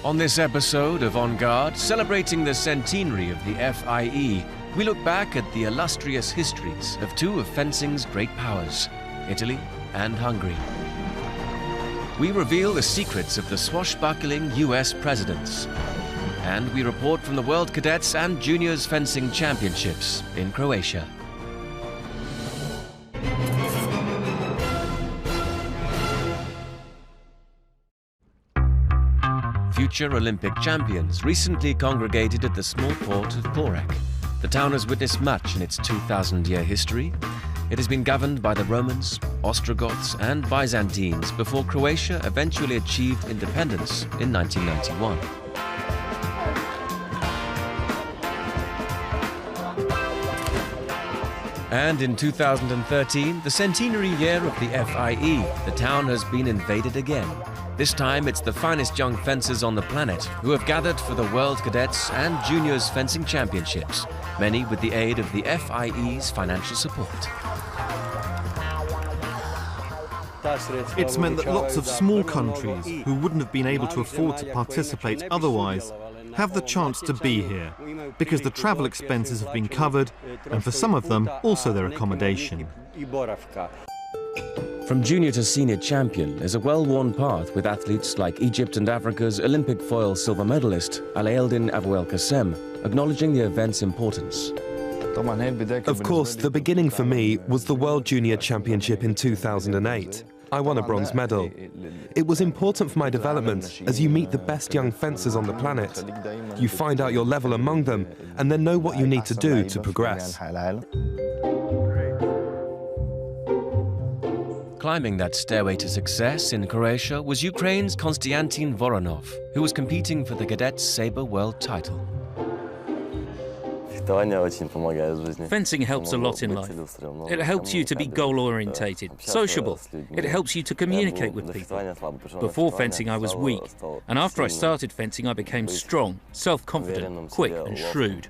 On this episode of En Garde, celebrating the centenary of the FIE, we look back at the illustrious histories of two of fencing's great powers, Italy and Hungary. We reveal the secrets of the swashbuckling US presidents. And we report from the World Cadets and Juniors Fencing Championships in Croatia. Future Olympic champions recently congregated at the small port of Porek. The town has witnessed much in its 2,000-year history. It has been governed by the Romans, Ostrogoths and Byzantines before Croatia eventually achieved independence in 1991. And in 2013, the centenary year of the FIE, the town has been invaded again. This time it's the finest young fencers on the planet who have gathered for the World Cadets and Juniors Fencing Championships, many with the aid of the FIE's financial support. It's meant that lots of small countries who wouldn't have been able to afford to participate otherwise have the chance to be here, because the travel expenses have been covered, and for some of them, also their accommodation. From junior to senior champion is a well-worn path with athletes like Egypt and Africa's Olympic foil silver medalist, Alaeldin Abouelkasem, acknowledging the event's importance. Of course, the beginning for me was the World Junior Championship in 2008. I won a bronze medal. It was important for my development as you meet the best young fencers on the planet. You find out your level among them and then know what you need to do to progress. Climbing that stairway to success in Croatia was Ukraine's Konstantin Voronov, who was competing for the Cadets Sabre World title. Fencing helps a lot in life. It helps you to be goal-orientated, sociable. It helps you to communicate with people. Before fencing, I was weak, and after I started fencing, I became strong, self-confident, quick and shrewd.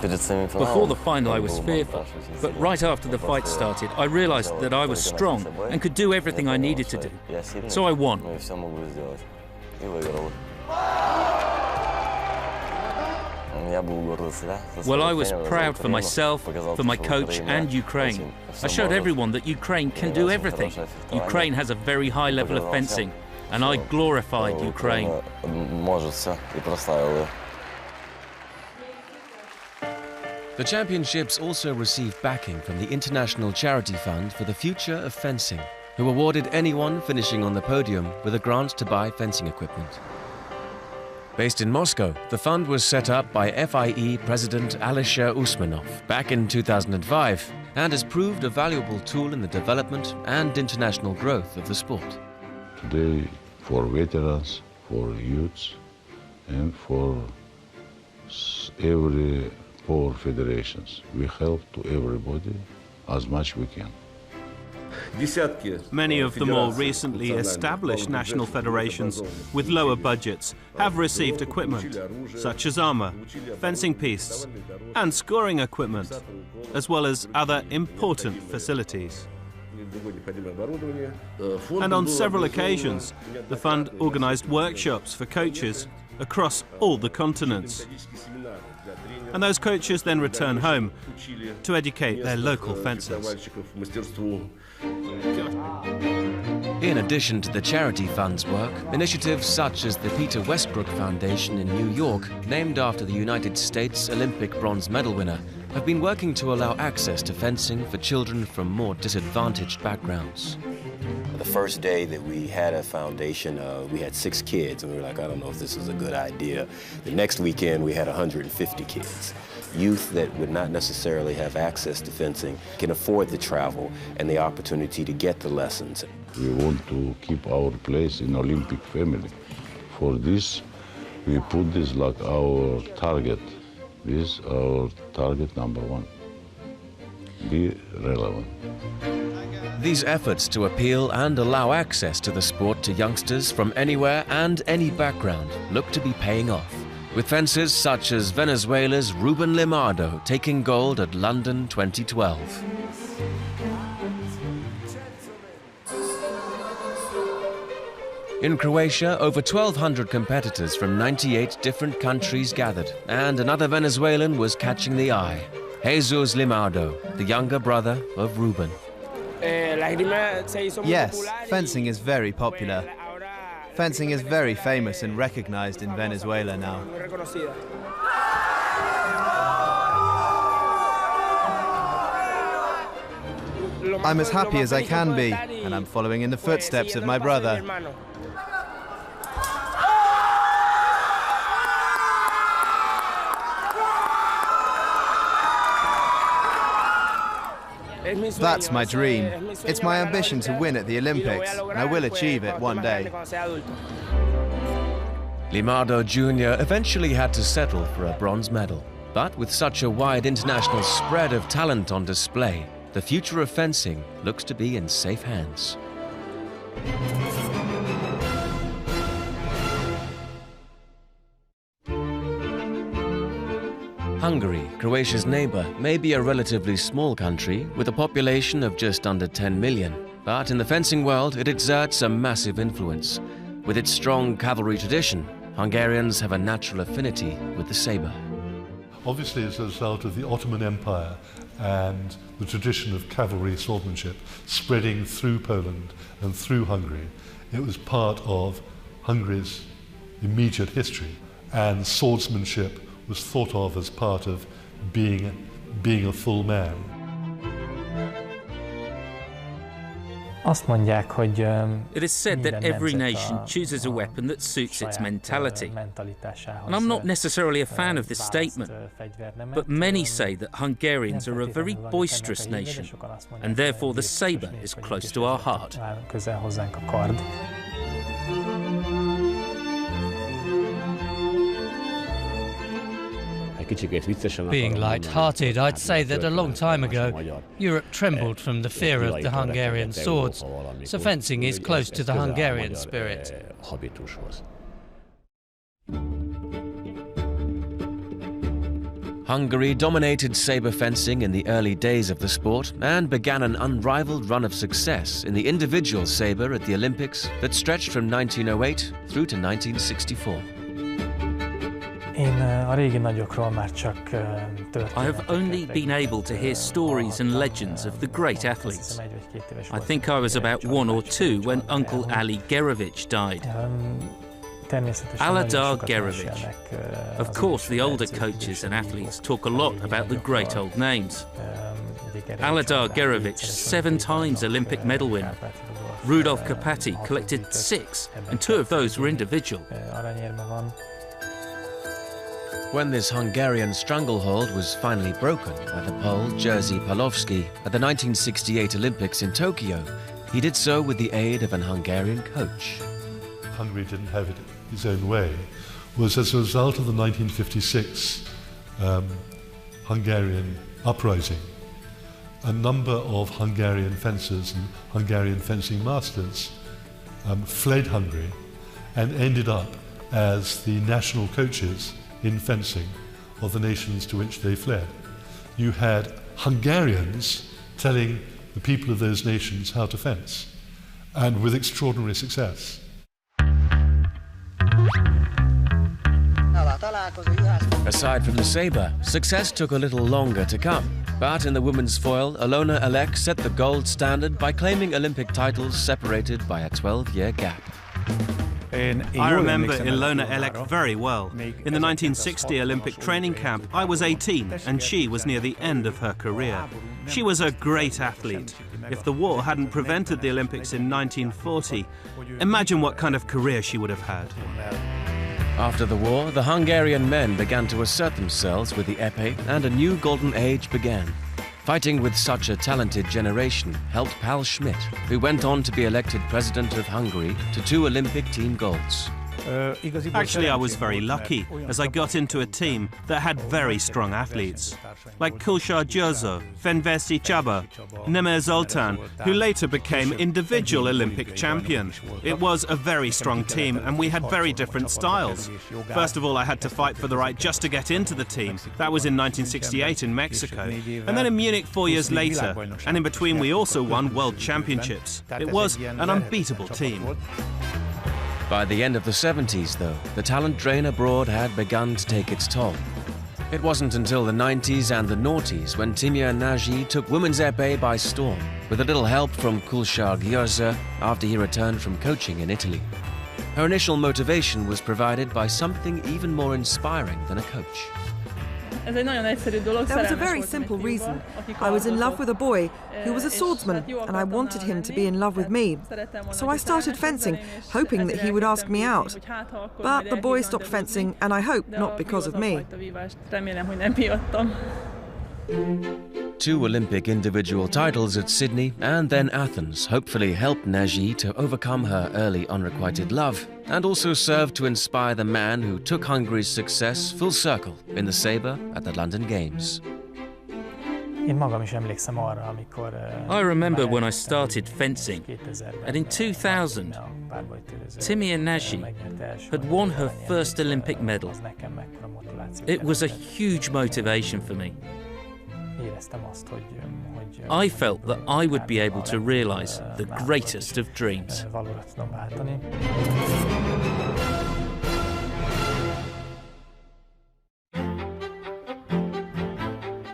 Before the final, I was fearful, but right after the fight started, I realized that I was strong and could do everything I needed to do. So I won. Well, I was proud for myself, for my coach and Ukraine. I showed everyone that Ukraine can do everything. Ukraine has a very high level of fencing, and I glorified Ukraine. The championships also received backing from the International Charity Fund for the Future of Fencing, who awarded anyone finishing on the podium with a grant to buy fencing equipment. Based in Moscow, the fund was set up by FIE President Alisher Usmanov back in 2005 and has proved a valuable tool in the development and international growth of the sport. Today, for veterans, for youths, and for every poor federations, we help to everybody as much we can. Many of the more recently established national federations with lower budgets have received equipment, such as armor, fencing pieces, and scoring equipment, as well as other important facilities. And on several occasions, the fund organized workshops for coaches across all the continents. And those coaches then return home to educate their local fencers. In addition to the charity fund's work, initiatives such as the Peter Westbrook Foundation in New York, named after the United States Olympic bronze medal winner, have been working to allow access to fencing for children from more disadvantaged backgrounds. The first day that we had a foundation, we had 6 kids, and we were like, I don't know if this is a good idea. The next weekend, we had 150 kids. Youth that would not necessarily have access to fencing can afford the travel and the opportunity to get the lessons. We want to keep our place in Olympic family. For this, we put this like our target. This is our target number 1. Be relevant. These efforts to appeal and allow access to the sport to youngsters from anywhere and any background look to be paying off, with fencers such as Venezuela's Ruben Limardo taking gold at London 2012. In Croatia, over 1,200 competitors from 98 different countries gathered, and another Venezuelan was catching the eye. Jesus Limardo, the younger brother of Ruben. Yes, fencing is very popular. Fencing is very famous and recognized in Venezuela now. I'm as happy as I can be, and I'm following in the footsteps of my brother. That's my dream. It's my ambition to win at the Olympics, and I will achieve it one day. Limardo Jr. eventually had to settle for a bronze medal. But with such a wide international spread of talent on display, the future of fencing looks to be in safe hands. Hungary, Croatia's neighbor, may be a relatively small country with a population of just under 10 million. But in the fencing world, it exerts a massive influence. With its strong cavalry tradition, Hungarians have a natural affinity with the saber. Obviously, as a result of the Ottoman Empire and the tradition of cavalry swordsmanship spreading through Poland and through Hungary, it was part of Hungary's immediate history, and swordsmanship was thought of as part of being a full man. It is said that every nation chooses a weapon that suits its mentality. And I'm not necessarily a fan of this statement, but many say that Hungarians are a very boisterous nation, and therefore the saber is close to our heart. Being light-hearted, I'd say that a long time ago, Europe trembled from the fear of the Hungarian swords, so fencing is close to the Hungarian spirit. Hungary dominated saber fencing in the early days of the sport and began an unrivaled run of success in the individual saber at the Olympics that stretched from 1908 through to 1964. I have only been able to hear stories and legends of the great athletes. I think I was about 1 or 2 when Uncle Ali Gerovich died. Aladar Gerovich. Of course, the older coaches and athletes talk a lot about the great old names. Aladar Gerovich, 7 times Olympic medal winner. Rudolf Karpathy collected 6, and 2 of those were individual. When this Hungarian stranglehold was finally broken by the Pole Jerzy Pawlowski at the 1968 Olympics in Tokyo, he did so with the aid of an Hungarian coach. Hungary didn't have it its own way was as a result of the 1956 Hungarian uprising. A number of Hungarian fencers and Hungarian fencing masters fled Hungary and ended up as the national coaches in fencing of the nations to which they fled. You had Hungarians telling the people of those nations how to fence, and with extraordinary success. Aside from the saber, success took a little longer to come. But in the women's foil, Ilona Elek set the gold standard by claiming Olympic titles separated by a 12-year gap. I remember Ilona Elek very well. In the 1960 Olympic training camp, I was 18 and she was near the end of her career. She was a great athlete. If the war hadn't prevented the Olympics in 1940, imagine what kind of career she would have had. After the war, the Hungarian men began to assert themselves with the épée, and a new golden age began. Fighting with such a talented generation helped Pal Schmidt, who went on to be elected president of Hungary to 2 Olympic team golds. Actually, I was very lucky, as I got into a team that had very strong athletes, like Kulshar Győző, Fenvesi Csaba, Nemer Zoltán, who later became individual Olympic champion. It was a very strong team, and we had very different styles. First of all, I had to fight for the right just to get into the team. That was in 1968 in Mexico. And then in Munich 4 years later, and in between we also won world championships. It was an unbeatable team. By the end of the 70s, though, the talent drain abroad had begun to take its toll. It wasn't until the 90s and the noughties when Timea Nagy took women's épée by storm, with a little help from Kulshar Györze after he returned from coaching in Italy. Her initial motivation was provided by something even more inspiring than a coach. There was a very simple reason. I was in love with a boy who was a swordsman, and I wanted him to be in love with me. So I started fencing, hoping that he would ask me out. But the boy stopped fencing, and I hope not because of me. 2 Olympic individual titles at Sydney and then Athens hopefully helped Nagy to overcome her early unrequited love and also served to inspire the man who took Hungary's success full circle in the sabre at the London Games. I remember when I started fencing, and in 2000, Timea Nagy had won her first Olympic medal. It was a huge motivation for me. I felt that I would be able to realise the greatest of dreams.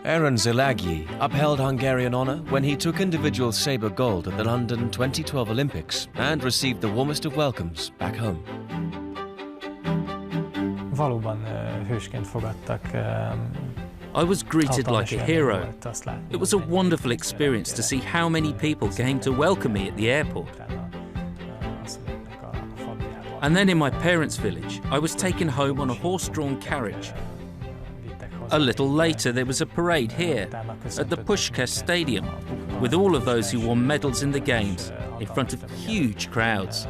Aaron Szilágyi upheld Hungarian honour when he took individual sabre gold at the London 2012 Olympics and received the warmest of welcomes back home. I was greeted like a hero. It was a wonderful experience to see how many people came to welcome me at the airport. And then in my parents' village, I was taken home on a horse-drawn carriage. A little later, there was a parade here at the Puskás Stadium with all of those who won medals in the Games in front of huge crowds.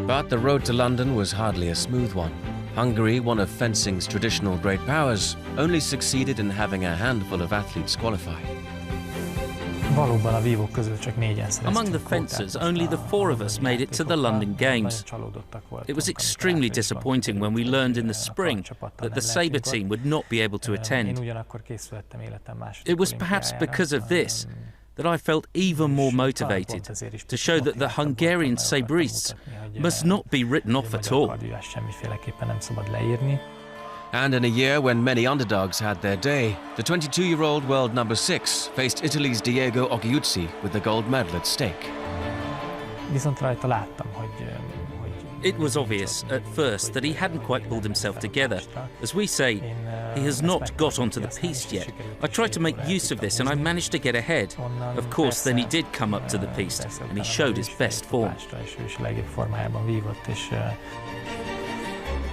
But the road to London was hardly a smooth one. Hungary, one of fencing's traditional great powers, only succeeded in having a handful of athletes qualify. Among the fencers, only the 4 of us made it to the London Games. It was extremely disappointing when we learned in the spring that the sabre team would not be able to attend. It was perhaps because of this that I felt even more motivated to show that the Hungarian sabristes must not be written off at all. And in a year when many underdogs had their day, the 22-year-old world number 6 faced Italy's Diego Occhiuzzi with the gold medal at stake. It was obvious at first that he hadn't quite pulled himself together. As we say, he has not got onto the piste yet. I tried to make use of this and I managed to get ahead. Of course, then he did come up to the piste and he showed his best form.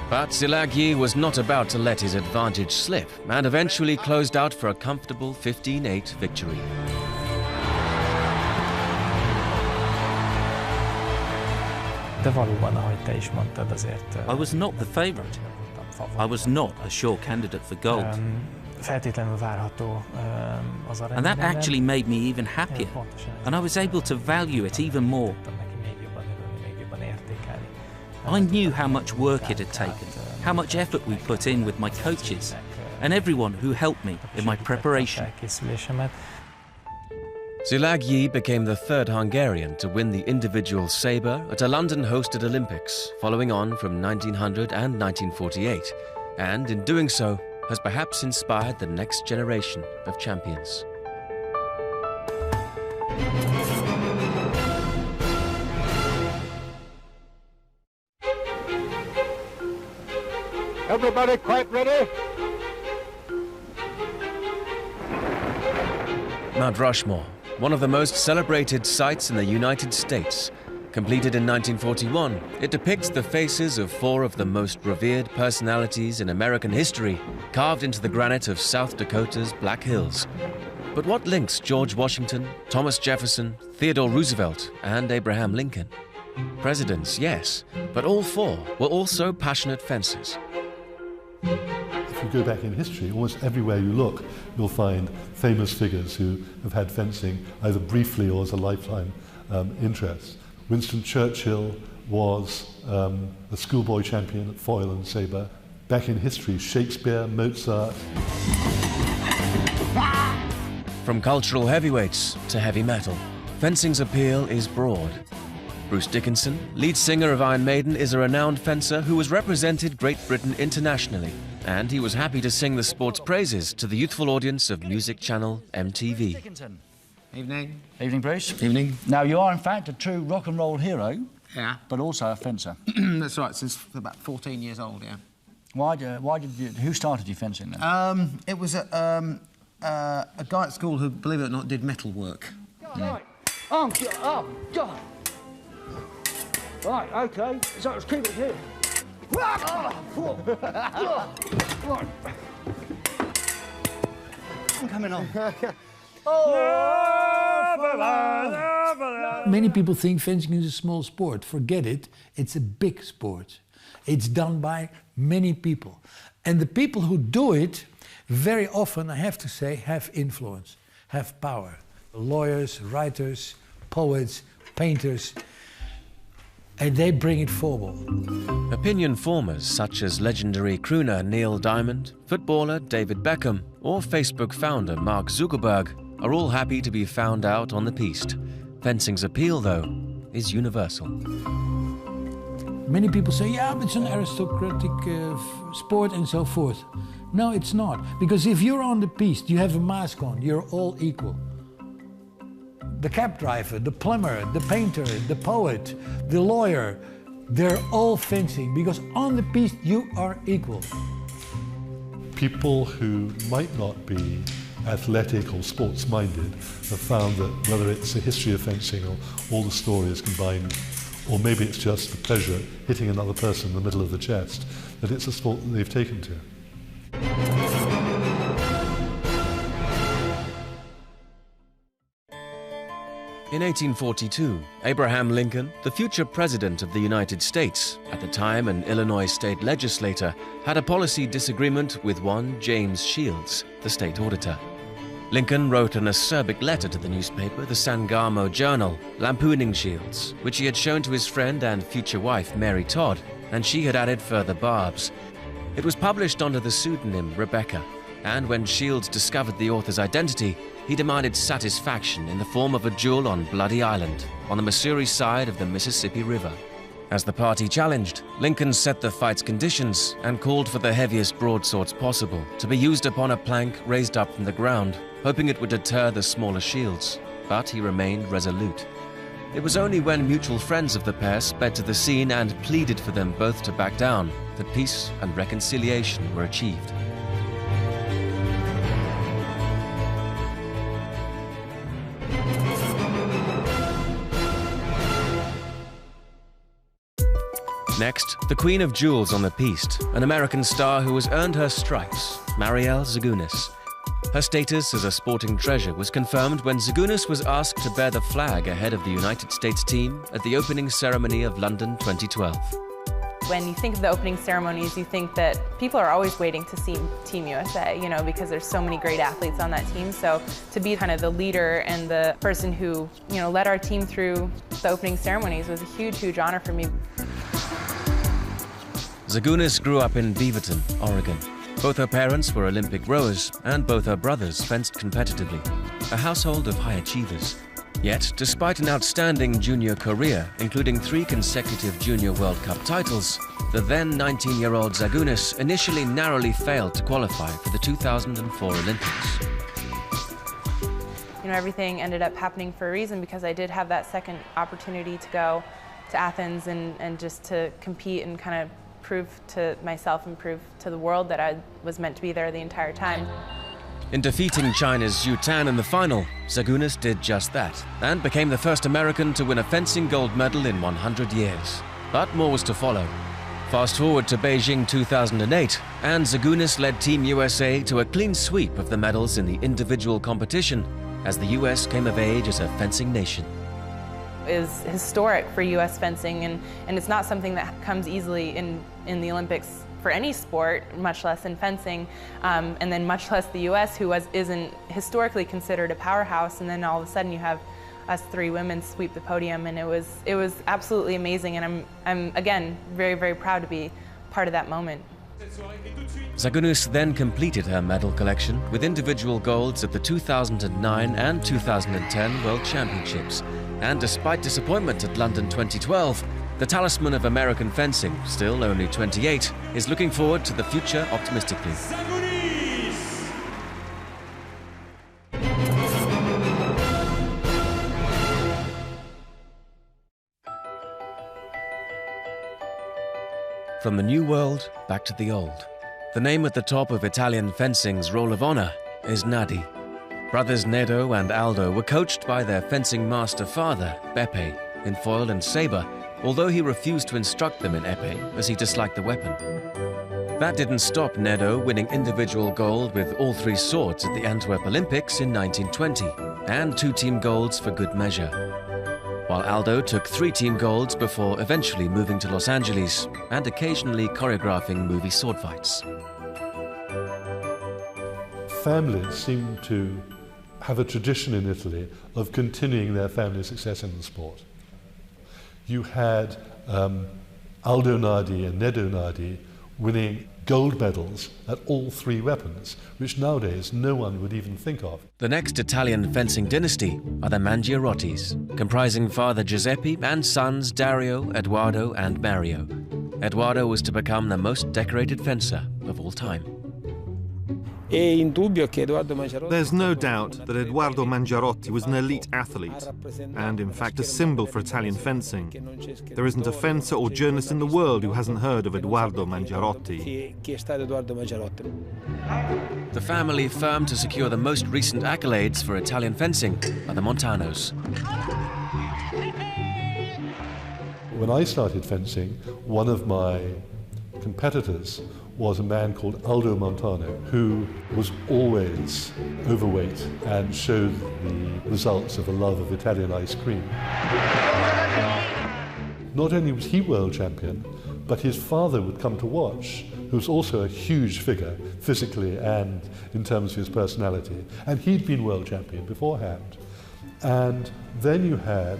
But Szilágyi was not about to let his advantage slip and eventually closed out for a comfortable 15-8 victory. I was not the favourite. I was not a sure candidate for gold. And that actually made me even happier, and I was able to value it even more. I knew how much work it had taken, how much effort we put in with my coaches, and everyone who helped me in my preparation. Szilágyi became the 3rd Hungarian to win the individual sabre at a London-hosted Olympics, following on from 1900 and 1948, and in doing so, has perhaps inspired the next generation of champions. Everybody quite ready? Mount Rushmore, one of the most celebrated sites in the United States. Completed in 1941, it depicts the faces of 4 of the most revered personalities in American history, carved into the granite of South Dakota's Black Hills. But what links George Washington, Thomas Jefferson, Theodore Roosevelt, and Abraham Lincoln? Presidents, yes, but all 4 were also passionate fencers. If you go back in history, almost everywhere you look, you'll find famous figures who have had fencing either briefly or as a lifetime interest. Winston Churchill was a schoolboy champion at foil and sabre. Back in history, Shakespeare, Mozart. From cultural heavyweights to heavy metal, fencing's appeal is broad. Bruce Dickinson, lead singer of Iron Maiden, is a renowned fencer who has represented Great Britain internationally, and he was happy to sing the sport's praises to the youthful audience of music channel MTV. Dickinson. Evening. Evening, Bruce. Evening. Now, you are, in fact, a true rock and roll hero. Yeah. But also a fencer. That's right, since about 14 years old, yeah. Who started you fencing then? It was a guy at school who, believe it or not, did metal work. Right. God. Right, OK. So let's keep it here. I'm coming on. Many people think fencing is a small sport. Forget it. It's a big sport. It's done by many people. And the people who do it, very often, I have to say, have influence, have power. Lawyers, writers, poets, painters, and they bring it forward. Opinion formers such as legendary crooner Neil Diamond, footballer David Beckham, or Facebook founder Mark Zuckerberg are all happy to be found out on the piste. Fencing's appeal, though, is universal. Many people say, yeah, but it's an aristocratic sport and so forth. No, it's not. Because if you're on the piste, you have a mask on, you're all equal. The cab driver, the plumber, the painter, the poet, the lawyer, they're all fencing, because on the piste you are equal. People who might not be athletic or sports-minded have found that whether it's a history of fencing or all the stories combined, or maybe it's just the pleasure of hitting another person in the middle of the chest, that it's a sport that they've taken to. In 1842, Abraham Lincoln, the future President of the United States, at the time an Illinois state legislator, had a policy disagreement with one James Shields, the state auditor. Lincoln wrote an acerbic letter to the newspaper, the Sangamo Journal, lampooning Shields, which he had shown to his friend and future wife, Mary Todd, and she had added further barbs. It was published under the pseudonym Rebecca, and when Shields discovered the author's identity, he demanded satisfaction in the form of a duel on Bloody Island, on the Missouri side of the Mississippi River. As the party challenged, Lincoln set the fight's conditions and called for the heaviest broadswords possible to be used upon a plank raised up from the ground, hoping it would deter the smaller shields, but he remained resolute. It was only when mutual friends of the pair sped to the scene and pleaded for them both to back down that peace and reconciliation were achieved. Next, the Queen of Jewels on the piste, an American star who has earned her stripes, Marielle Zagunis. Her status as a sporting treasure was confirmed when Zagunis was asked to bear the flag ahead of the United States team at the opening ceremony of London 2012. When you think of the opening ceremonies, you think that people are always waiting to see Team USA, you know, because there's so many great athletes on that team. So to be kind of the leader and the person who, you know, led our team through the opening ceremonies was a huge, huge honor for me. Zagunis grew up in Beaverton, Oregon. Both her parents were Olympic rowers, and both her brothers fenced competitively, a household of high achievers. Yet, despite an outstanding junior career, including 3 consecutive Junior World Cup titles, the then 19-year-old Zagunis initially narrowly failed to qualify for the 2004 Olympics. You know, everything ended up happening for a reason, because I did have that second opportunity to go to Athens and just to compete and kind of prove to myself and prove to the world that I was meant to be there the entire time. In defeating China's Zhu Tan in the final, Zagunis did just that and became the first American to win a fencing gold medal in 100 years. But more was to follow. Fast forward to Beijing 2008, and Zagunis led Team USA to a clean sweep of the medals in the individual competition as the US came of age as a fencing nation. Is historic for U.S. fencing, and it's not something that comes easily in the Olympics for any sport, much less in fencing, and then much less the U.S., who isn't historically considered a powerhouse, and then all of a sudden you have us 3 women sweep the podium, and it was absolutely amazing, and I'm again very, very proud to be part of that moment. Zagunus then completed her medal collection with individual golds at the 2009 and 2010 World Championships. And despite disappointment at London 2012, the talisman of American fencing, still only 28, is looking forward to the future optimistically. From the new world back to the old. The name at the top of Italian fencing's Roll of Honor is Nadi. Brothers Nedo and Aldo were coached by their fencing master father, Beppe, in foil and sabre, although he refused to instruct them in épée as he disliked the weapon. That didn't stop Nedo winning individual gold with all three swords at the Antwerp Olympics in 1920, and 2 team golds for good measure. While Aldo took 3 team golds before eventually moving to Los Angeles and occasionally choreographing movie sword fights. Families seem to have a tradition in Italy of continuing their family success in the sport. You had Aldo Nardi and Nedo Nardi winning gold medals at all 3 weapons, which nowadays no one would even think of. The next Italian fencing dynasty are the Mangiarottis, comprising Father Giuseppe and sons Dario, Edoardo and Mario. Edoardo was to become the most decorated fencer of all time. There's no doubt that Edoardo Mangiarotti was an elite athlete, and in fact a symbol for Italian fencing. There isn't a fencer or journalist in the world who hasn't heard of Edoardo Mangiarotti. The family firm to secure the most recent accolades for Italian fencing are the Montanos. When I started fencing, one of my competitors was a man called Aldo Montano, who was always overweight and showed the results of a love of Italian ice cream. Not only was he world champion, but his father would come to watch, who was also a huge figure, physically and in terms of his personality. And he'd been world champion beforehand. And then you had,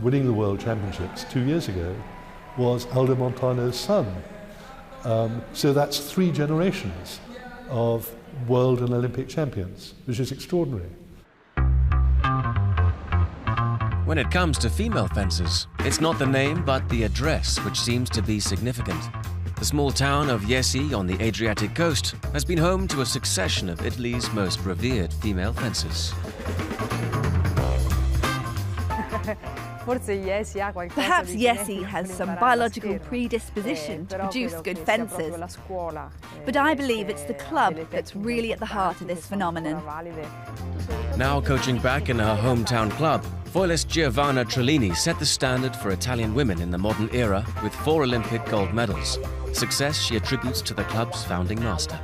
winning the world championships 2 years ago, was Aldo Montano's son. So that's 3 generations of world and Olympic champions, which is extraordinary. When it comes to female fencers, it's not the name but the address which seems to be significant. The small town of Jesi on the Adriatic coast has been home to a succession of Italy's most revered female fencers. Perhaps Jesi has some biological predisposition to produce good fencers, but I believe it's the club that's really at the heart of this phenomenon. Now coaching back in her hometown club, foilist Giovanna Trellini set the standard for Italian women in the modern era with 4 Olympic gold medals. Success she attributes to the club's founding master.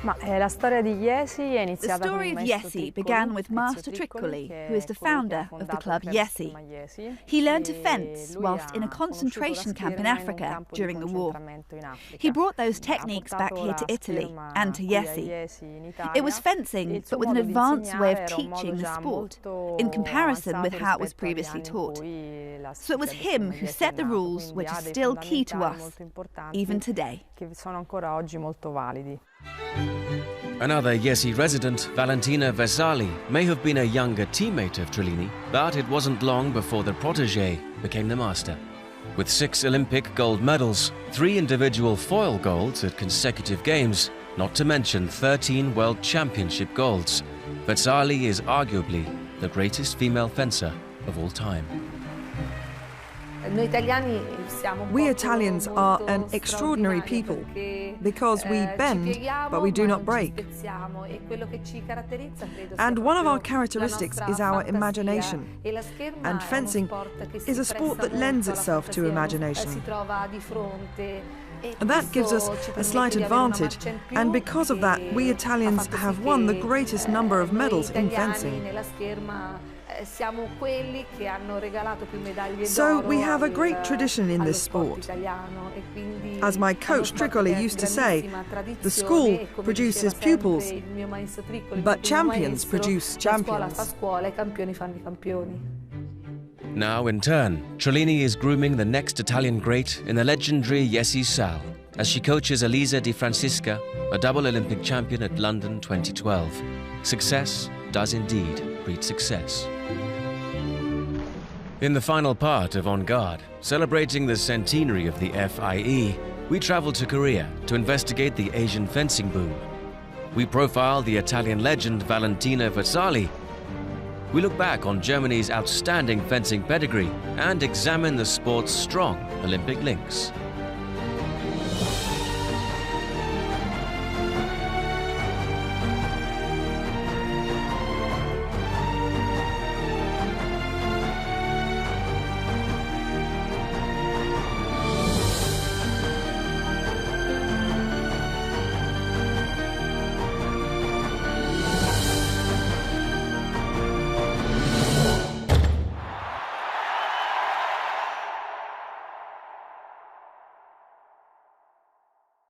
The story of Jesi began with Master Triccoli, who is the founder of the club Jesi. He learned to fence whilst in a concentration camp in Africa during the war. He brought those techniques back here to Italy and to Jesi. It was fencing, but with an advanced way of teaching the sport, in comparison with how it was previously taught. So it was him who set the rules, which are still key to us, even today. Another Jesi resident, Valentina Vesali, may have been a younger teammate of Trellini, but it wasn't long before the protégé became the master. With 6 Olympic gold medals, 3 individual foil golds at consecutive games, not to mention 13 World Championship golds, Vesali is arguably the greatest female fencer of all time. We Italians are an extraordinary people because we bend, but we do not break. And one of our characteristics is our imagination. And fencing is a sport that lends itself to imagination. And that gives us a slight advantage, and because of that, we Italians have won the greatest number of medals in fencing. So we have a great tradition in this sport. As my coach Triccoli used to say, the school produces pupils, but champions produce champions. Now, in turn, Trellini is grooming the next Italian great in the legendary Jessie Sal, as she coaches Elisa Di Francisca, a double Olympic champion at London 2012. Success does indeed breed success. In the final part of En Garde, celebrating the centenary of the FIE, we travel to Korea to investigate the Asian fencing boom. We profile the Italian legend Valentina Versali. We look back on Germany's outstanding fencing pedigree and examine the sport's strong Olympic links.